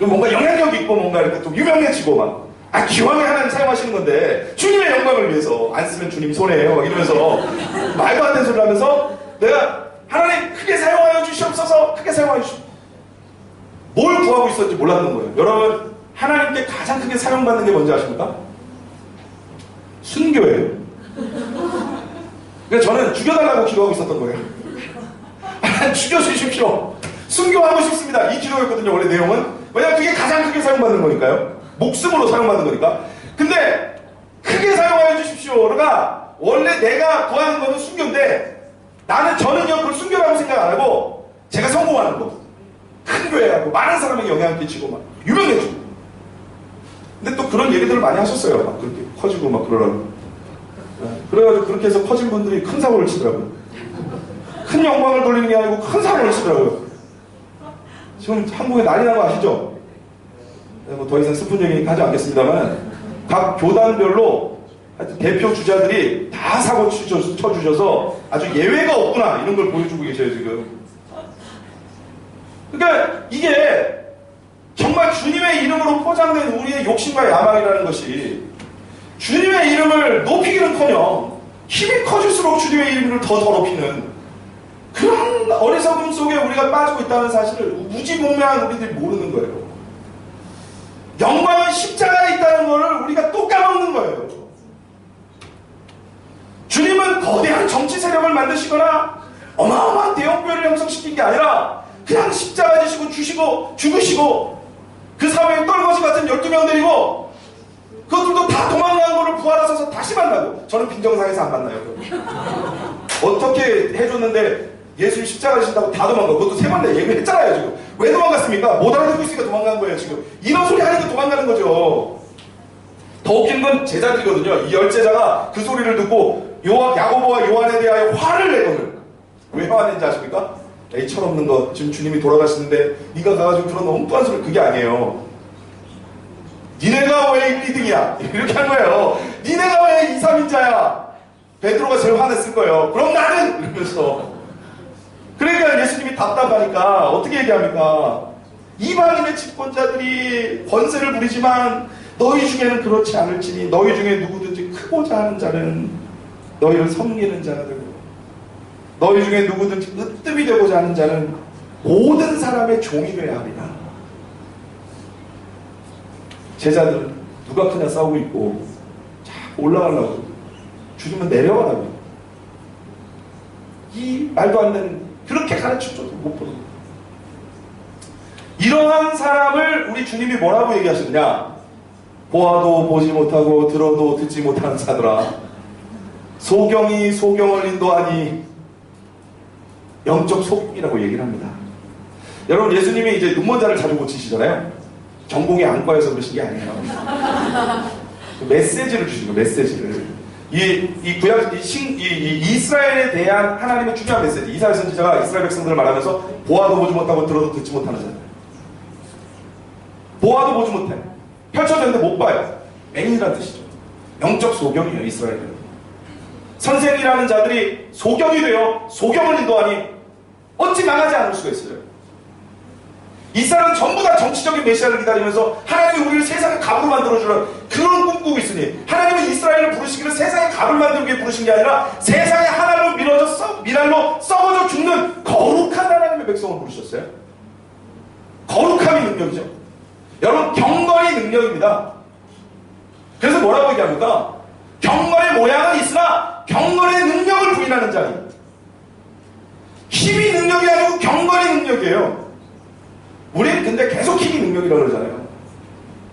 뭔가 영향력 있고 뭔가 이렇게 좀 유명해지고 막 기왕에 하나님 사용하시는 건데 주님의 영광을 위해서 안 쓰면 주님 손해예요 막 이러면서 말도 안 되는 소리를 하면서 내가 하나님 크게 사용하여 주시옵소서. 크게 사용하여 주시옵소서. 뭘 구하고 있었는지 몰랐던 거예요. 여러분, 하나님께 가장 크게 사용받는 게 뭔지 아십니까? 순교예요. 그래서 저는 죽여달라고 기도하고 있었던 거예요. 하나님 죽여주십시오. 순교하고 싶습니다. 이 기도였거든요. 원래 내용은. 왜냐하면 그게 가장 크게 사용받는 거니까요. 목숨으로 사용받는 거니까. 근데 크게 사용하여 주십시오가 원래 내가 구하는 거는 순교인데 저는요 그걸 순교라고 생각 안 하고 제가 성공하는 거. 큰 교회하고 많은 사람에게 영향을 끼치고 막 유명해지고. 근데 또 그런 얘기들을 많이 하셨어요. 막 그렇게 커지고 막 그러라고. 그래가지고 그렇게 해서 커진 분들이 큰 사고를 치더라고요. 큰 영광을 돌리는 게 아니고 큰 사고를 치더라고요. 지금 한국에 난리 난 거 아시죠? 더 이상 슬픈 얘기 하지 않겠습니다만 각 교단별로 하여튼 대표 주자들이 다 사고 쳐주셔서 아주 예외가 없구나 이런 걸 보여주고 계셔요 지금. 그러니까 이게 정말 주님의 이름으로 포장된 우리의 욕심과 야망이라는 것이 주님의 이름을 높이기는커녕 힘이 커질수록 주님의 이름을 더 더럽히는 그런 어리석음 속에 우리가 빠지고 있다는 사실을 무지몽매한 우리들이 모르는 거예요. 영광은 십자가에 있다는 것을 우리가 또 까먹는 거예요. 주님은 거대한 정치 세력을 만드시거나 어마어마한 대형교회를 형성시킨 게 아니라 그냥 십자가 지시고 주시고 죽으시고 그 사회에 떨거지 같은 12명 데리고 그것들도 다 도망간 거를 부활하셔서 다시 만나고 저는 빈정상에서 안 만나요. 어떻게 해줬는데 예수님 십자가 지신다고 다 도망가고 그것도 3번 내 얘기했잖아요 지금. 왜 도망갔습니까? 못 알아듣고 있으니까 도망간 거예요 지금. 이런 소리 하니까 도망가는 거죠. 더 웃긴 건 제자들이거든요. 이 열제자가 그 소리를 듣고 야고보와 요한에 대하여 화를 내거든. 왜 화냈는지 아십니까? 이 철없는 거, 지금 주님이 돌아가시는데 네가 가가지고 그런 엉뚱한 소리, 그게 아니에요. 니네가 왜 1, 2등이야? 이렇게 한 거예요. 니네가 왜 2, 3인자야? 베드로가 제일 화냈을 거예요. 그럼 나는! 이러면서. 그러니까 예수님이 답답하니까 어떻게 얘기합니까? 이방인의 집권자들이 권세를 부리지만 너희 중에는 그렇지 않을지니 너희 중에 누구든지 크고자 하는 자는 너희를 섬기는 자가 되고 너희 중에 누구든지 으뜸이 되고자 하는 자는 모든 사람의 종이 되어야 하리라. 제자들은 누가 크냐 싸우고 있고 자꾸 올라가려고 주님은 내려가라고. 이 말도 안 되는 그렇게 가르쳐줘도 못 보는 거예요. 이러한 사람을 우리 주님이 뭐라고 얘기하셨냐? 보아도 보지 못하고 들어도 듣지 못하는 자들아, 소경이 소경을 인도하니 영적 소경이라고 얘기를 합니다. 여러분, 예수님이 이제 눈먼 자를 자주 고치시잖아요. 전공의 안과에서 그러신 게 아니에요. 메시지를 주시는 거예요. 메시지를. 이스라엘에 대한 하나님의 중요한 메시지. 이사야 선지자가 이스라엘 백성들을 말하면서 보아도 보지 못하고 들어도 듣지 못하는 자들. 보아도 보지 못해. 펼쳐졌는데 못 봐요. 맹인이라는 뜻이죠. 영적 소경이에요, 이스라엘은. 선생이라는 자들이 소경이 되어 소경을 인도하니 어찌 망하지 않을 수가 있어요. 이스라엘은 전부 다 정치적인 메시아를 기다리면서 하나님이 우리를 세상의 갑으로 만들어주는 그런 꿈꾸고 있으니, 하나님은 이스라엘을 부르시기를 세상의 갑을 만들기 위해 부르신 게 아니라 세상의 하나로 미랄로 썩어져 죽는 거룩한 하나님의 백성을 부르셨어요. 거룩함이 능력이죠. 여러분, 경건이 능력입니다. 그래서 뭐라고 얘기합니까? 경건의 모양은 있으나 경건의 능력을 부인하는 자니. 힘이 능력이 아니고 경건이 능력이에요. 우리는 근데 계속 힘이 능력이라고 그러잖아요.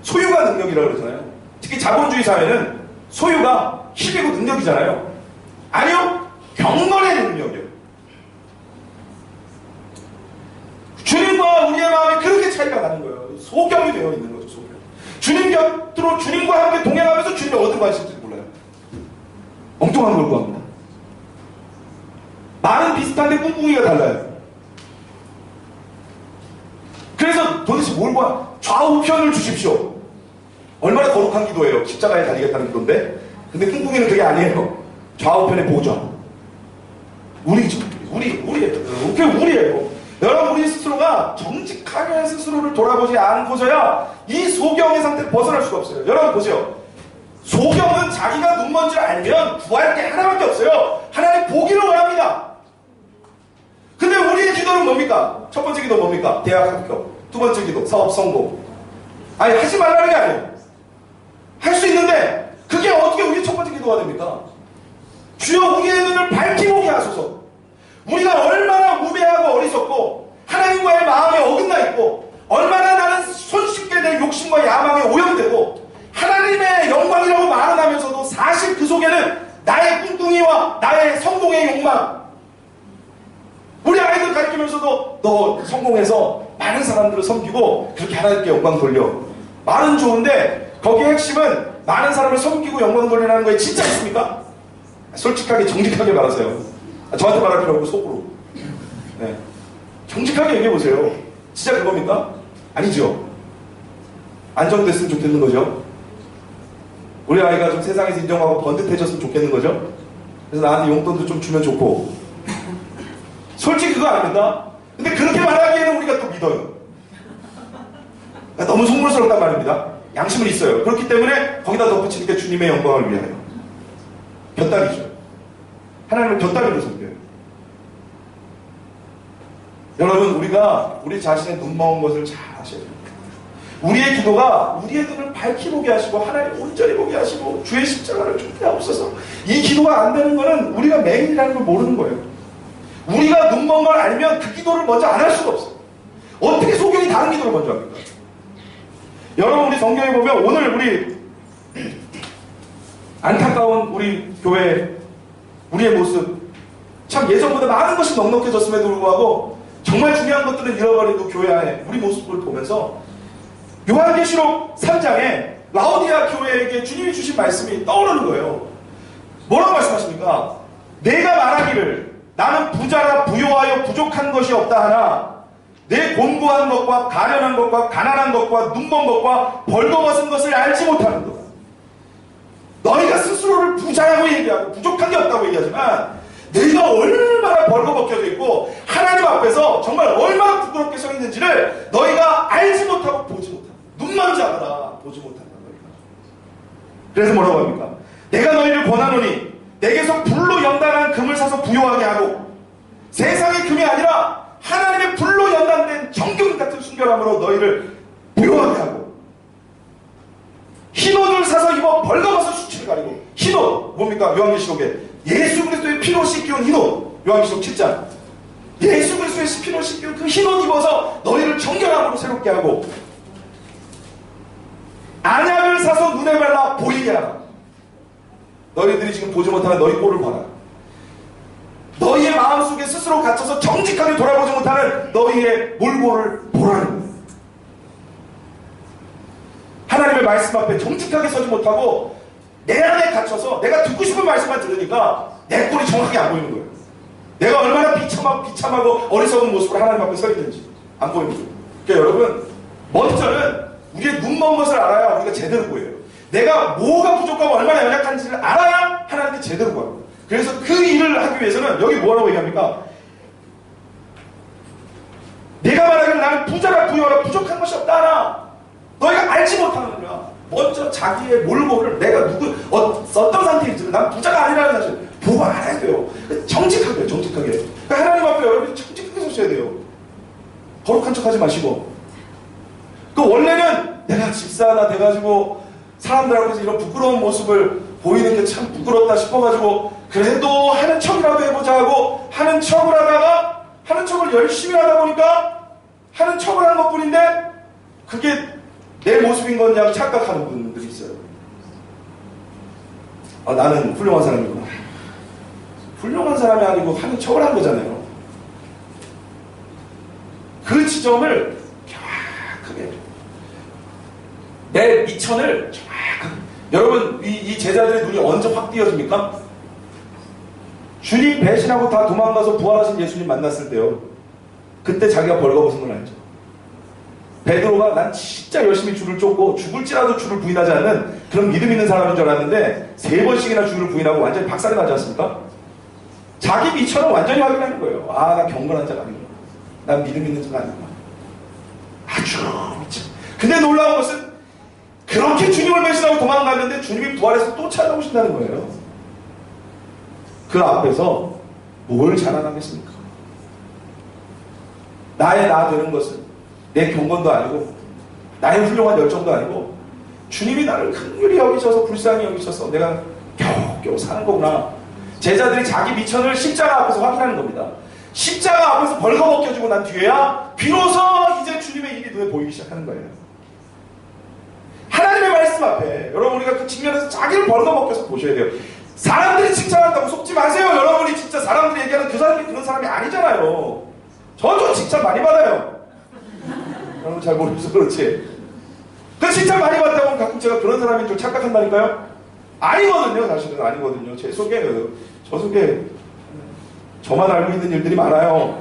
소유가 능력이라고 그러잖아요. 특히 자본주의 사회는 소유가 힘이고 능력이잖아요. 아니요, 경건의 능력이에요. 주님과 우리의 마음이 그렇게 차이가 나는 거예요. 소경이 되어 있는 거죠, 소경. 주님 곁으로 주님과 함께 동행하면서 주님이 어디로 가실지 몰라요. 엉뚱한 걸 구합니다. 말은 비슷한데 꿍꿍이가 달라요. 그래서 도대체 뭘 구하? 좌우편을 주십시오. 얼마나 거룩한 기도예요. 십자가에 달리겠다는 기도인데. 근데 꿍꿍이는 그게 아니에요. 좌우편의 보좌. 우리예요. 여러분, 우리 스스로가 정직하게 스스로를 돌아보지 않고서야 이 소경의 상태를 벗어날 수가 없어요. 여러분 보세요. 소경은 자기가 눈먼 줄 알면 구할 게 하나밖에 없어요. 하나님 보기를 원합니다. 근데 우리의 기도는 뭡니까? 첫 번째 기도 뭡니까? 대학 합격. 두 번째 기도 사업 성공. 아니, 하지 말라는 게 아니에요. 할 수 있는데 그게 어떻게 우리 첫 번째 기도가 됩니까? 주여 우리의 눈을 밝히 보게 하소서. 우리가 얼마나 우매하고 어리석고 하나님과의 마음에 어긋나 있고 얼마나 나는 손쉽게 내 욕심과 야망에 오염되고 하나님의 영광이라고 말은 하면서도 사실 그 속에는 나의 꿍꿍이와 나의 성공의 욕망. 우리 아이들 가르치면서도 너 성공해서 많은 사람들을 섬기고 그렇게 하나님께 영광 돌려. 말은 좋은데 거기에 핵심은 많은 사람을 섬기고 영광 돌리라는 거에 진짜 있습니까? 솔직하게 정직하게 말하세요. 저한테 말할 필요 없고 속으로. 네. 정직하게 얘기해보세요. 진짜 그겁니까? 아니죠. 안정됐으면 좋겠는 거죠. 우리 아이가 좀 세상에서 인정하고 번듯해졌으면 좋겠는 거죠. 그래서 나한테 용돈도 좀 주면 좋고. 솔직히 그거 아닙니까? 근데 그렇게 말하기에는 우리가 또 믿어요. 너무 속물스럽단 말입니다. 양심은 있어요. 그렇기 때문에 거기다 덧붙이는 게 주님의 영광을 위하여. 곁다리죠. 하나님을 곁다리로 섬겨요. 여러분, 우리가 우리 자신의 눈먼 것을 잘 아셔야 됩니다. 우리의 기도가 우리의 눈을 밝히 보게 하시고 하나님 온전히 보게 하시고 주의 십자가를 준비하옵소서. 이 기도가 안 되는 거는 우리가 맹인이라는 걸 모르는 거예요. 우리가 눈먼 걸 알면 그 기도를 먼저 안 할 수가 없어요. 어떻게 소경이 다른 기도를 먼저 합니까? 여러분, 우리 성경에 보면 오늘 우리 안타까운 우리 교회 우리의 모습, 참 예전보다 많은 것이 넉넉해졌음에도 불구하고 정말 중요한 것들은 잃어버리고 교회 안에 우리 모습을 보면서 요한계시록 3장에 라오디아 교회에게 주님이 주신 말씀이 떠오르는 거예요. 뭐라고 말씀하십니까? 내가 말하기를 나는 부자라 부요하여 부족한 것이 없다 하나 내 곤고한 것과 가련한 것과 가난한 것과 눈먼 것과 벌거벗은 것을 알지 못하는 것. 너희가 스스로를 부자라고 얘기하고 부족한 게 없다고 얘기하지만 내가 얼마나 벌거벗겨져 있고 하나님 앞에서 정말 얼마나 부끄럽게 서 있는지를 너희가 알지 못하고 보지 못한다. 눈만 자거라 보지 못한다. 너희가. 그래서 뭐라고 합니까? 내가 너희를 권하노니 내게서 불로 연단한 금을 사서 부요하게 하고 세상의 금이 아니라 하나님의 불로 연단된 정금 같은 순결함으로 너희를 부요하게 하고 흰옷을 사서 입어 벌거벗어 수치를 가리고 흰옷 뭡니까? 요한계시록에 예수 그리스도의 피로 씻기운 흰옷 요한계시록 7장 예수 그리스도의 피로 씻기운 그 흰옷 입어서 너희를 정결함으로 새롭게 하고 안약을 사서 눈에 발라 보이게 하라. 너희들이 지금 보지 못하는 너희 꼴을 봐라. 너희의 마음속에 스스로 갇혀서 정직하게 돌아보지 못하는 너희의 몰골을 보라는 거예요. 하나님의 말씀 앞에 정직하게 서지 못하고 내 안에 갇혀서 내가 듣고 싶은 말씀만 들으니까 내 꼴이 정확하게 안 보이는 거예요. 내가 얼마나 비참하고 어리석은 모습으로 하나님 앞에 서 있는지 안 보이는 거예요. 그러니까 여러분 먼저는 우리의 눈먼 것을 알아야 우리가 제대로 보여요. 내가 뭐가 부족하고 얼마나 연약한지를 알아야 하나님께 제대로 보여요. 그래서 그 일을 하기 위해서는 여기 뭐라고 얘기합니까? 내가 말하기를 나는 부자라 부여라 부족한 것이 없다 하나 너희가 알지 못하느니라. 먼저 자기의 몰골을 내가 어떤 상태인지 난 부자가 아니라는 사실 보고 알아야 돼요. 정직하게 정직하게. 그러니까 하나님 앞에 여러분이 정직하게 서셔야 돼요. 거룩한 척하지 마시고. 그 원래는 내가 집사 하나 돼가지고 사람들 앞에서 이런 부끄러운 모습을 보이는 게 참 부끄럽다 싶어가지고 그래도 하는 척이라도 해보자 하고 하는 척을 하다가 하는 척을 열심히 하다 보니까 하는 척을 한 것뿐인데 그게 내 모습인 거냐고 착각하는 분들이 있어요. 아, 나는 훌륭한 사람이구나. 훌륭한 사람이 아니고 하는 척을 한 거잖아요. 그 지점을 정확하게 내 미천을 정확하게 여러분 이 제자들의 눈이 언제 확 띄어집니까? 주님 배신하고 다 도망가서 부활하신 예수님 만났을 때요. 그때 자기가 벌거벗은 걸 알죠. 베드로가 난 진짜 열심히 줄을 쫓고 죽을지라도 주를 부인하지 않는 그런 믿음 있는 사람인 줄 알았는데 3번씩이나 주를 부인하고 완전히 박살이 나지 않습니까? 자기 미천을 완전히 확인하는 거예요. 아, 나 경건한 자가 아니구나. 난 믿음 있는 자가 아니구나. 아주 미쳐. 근데 놀라운 것은 그렇게 주님을 배신하고 도망갔는데 주님이 부활해서 또 찾아오신다는 거예요. 그 앞에서 뭘 자랑하겠습니까? 나의 나 되는 것은 내 경건도 아니고 나의 훌륭한 열정도 아니고 주님이 나를 긍휼히 여기셔서 불쌍히 여기셔서 내가 겨우겨우 사는 거구나. 제자들이 자기 미천을 십자가 앞에서 확인하는 겁니다. 십자가 앞에서 벌거벗겨지고 난 뒤에야 비로소 이제 주님의 일이 눈에 보이기 시작하는 거예요. 하나님의 말씀 앞에 여러분 우리가 그 측면에서 자기를 벌거벗겨서 보셔야 돼요. 사람들이 칭찬한다고 속지 마세요. 여러분이 진짜 사람들이 얘기하는 그 사람이 그런 사람이 아니잖아요. 저도 칭찬 많이 받아요. 여러분 잘 모르셔서 그렇지. 그 칭찬 많이 받다 보면 가끔 제가 그런 사람인 줄 착각한다니까요. 아니거든요. 사실은 아니거든요. 제 속에는 저 속에 저만 알고 있는 일들이 많아요.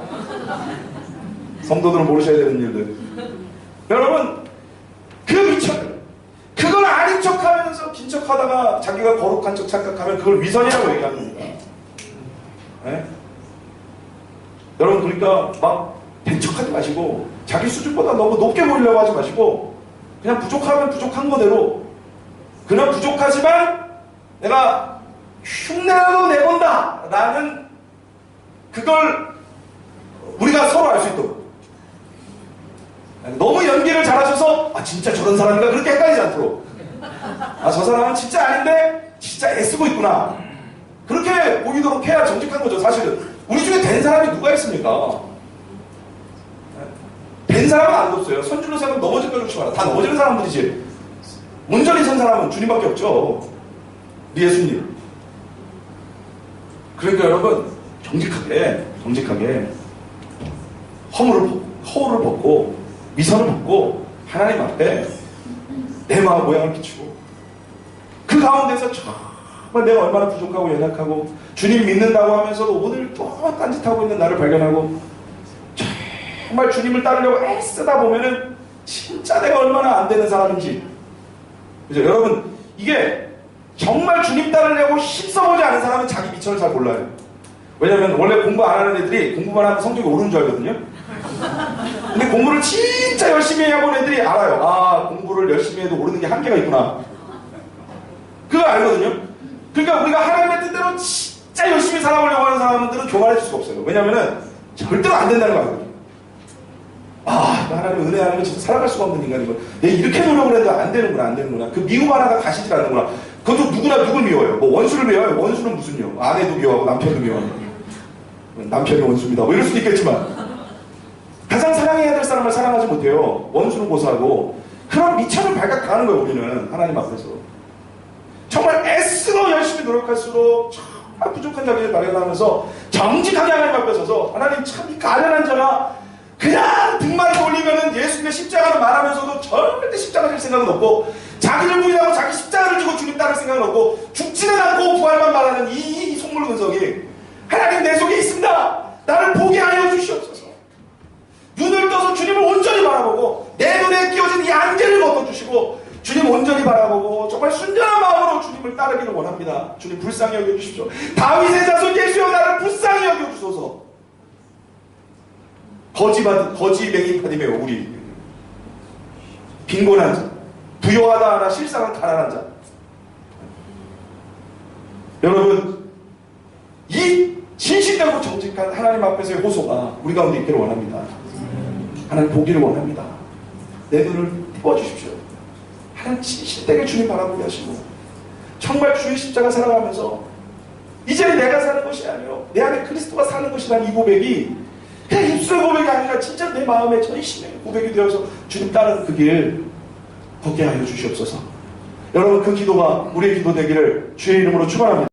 성도들은 모르셔야 되는 일들. 여러분 그 미천을 그걸 아닌 척하면서 긴 척하다가 자기가 거룩한 척 착각하면 그걸 위선이라고 얘기하는 겁니다. 네? 여러분 그러니까 막 대척하지 마시고 자기 수준보다 너무 높게 보이려고 하지 마시고 그냥 부족하면 부족한 거대로 그냥 부족하지만 내가 흉내라도 내본다 라는 그걸 우리가 서로 알 수 있도록 너무 연기를 잘하셔서 아 진짜 저런 사람인가 그렇게 헷갈리지 않도록 아 저 사람은 진짜 아닌데 진짜 애쓰고 있구나 그렇게 보이도록 해야 정직한 거죠. 사실은 우리 중에 된 사람이 누가 있습니까? 된 사람은 안 없어요. 선줄로 세면 넘어질 걸 조심하라. 다 넘어지는 사람들이지. 온전히 선 사람은 주님밖에 없죠. 우리 예수님. 그러니까 여러분 정직하게 허물을 벗고 미선을 벗고 하나님 앞에 내 마음 모양을 비추고 그 가운데서 정말 내가 얼마나 부족하고 연약하고 주님 믿는다고 하면서도 오늘 또 딴짓하고 있는 나를 발견하고 정말 주님을 따르려고 애쓰다 보면은 진짜 내가 얼마나 안 되는 사람인지. 그죠? 여러분, 이게 정말 주님 따르려고 힘써보지 않은 사람은 자기 미천을 잘 몰라요. 왜냐면 원래 공부 안 하는 애들이 공부만 하면 성적이 오르는 줄 알거든요. 근데 공부를 진짜 열심히 해본 애들이 알아요. 아, 공부를 열심히 해도 오르는 게 한계가 있구나. 그거 알거든요. 그러니까 우리가 하나님의 뜻대로 진짜 열심히 살아보려고 하는 사람들은 교만해질 수가 없어요. 왜냐면은 절대로 안 된다는 거 알거든요. 아, 하나님 은혜 안에는 진짜 살아갈 수가 없는 인간이고, 내가 이렇게 노력을 해도 안 되는구나. 그 미움 하나가 가시질 않는구나. 그것도 누구나 누굴 미워요. 뭐 원수를 미워요. 원수는 무슨요? 아내도 미워하고 남편도 미워하고. 남편이 원수입니다. 뭐 이럴 수도 있겠지만. 가장 사랑해야 될 사람을 사랑하지 못해요. 원수는 고사하고. 그런 미천을 발각하는 거예요, 우리는. 하나님 앞에서. 정말 애쓰고 열심히 노력할수록 정말 부족한 자기를 발견하면서 정직하게 하나님 앞에 서서 하나님 참 이 가련한 자가 그냥 등만 올리면은 예수님의 십자가를 말하면서도 절대 십자가 질 생각은 없고 자기를 부인하고 자기 십자가를 주고 주님 따를 생각은 없고 죽지는 않고 부활만 말하는 이 속물 근성이 하나님 내 속에 있습니다. 나를 보게 하여 주시옵소서. 눈을 떠서 주님을 온전히 바라보고 내 눈에 끼워진 이 안개를 걷어주시고 주님 온전히 바라보고 정말 순전한 마음으로 주님을 따르기를 원합니다. 주님 불쌍히 여겨주십시오. 다윗의 자손 예수여 나를 불쌍히 여겨주소서. 거지맹이 파디메오 우리 빈곤한 자, 부요하다 하나 실상은 가난한 자. 여러분, 이 진실되고 정직한 하나님 앞에서의 호소가 우리 가운데 있기를 원합니다. 하나님 보기를 원합니다. 내 눈을 띄워주십시오. 하나님 진실되게 주님 바라보게 하시고 정말 주의 십자가 살아가면서 이제 내가 사는 것이 아니요 내 안에 그리스도가 사는 것이라는 이 고백이 그냥 입술의 고백이 아니라 진짜 내 마음의 전심의 고백이 되어서 주님 따르는 그 길 걷게 하여 주시옵소서. 여러분, 그 기도가 우리의 기도 되기를 주의 이름으로 축원합니다.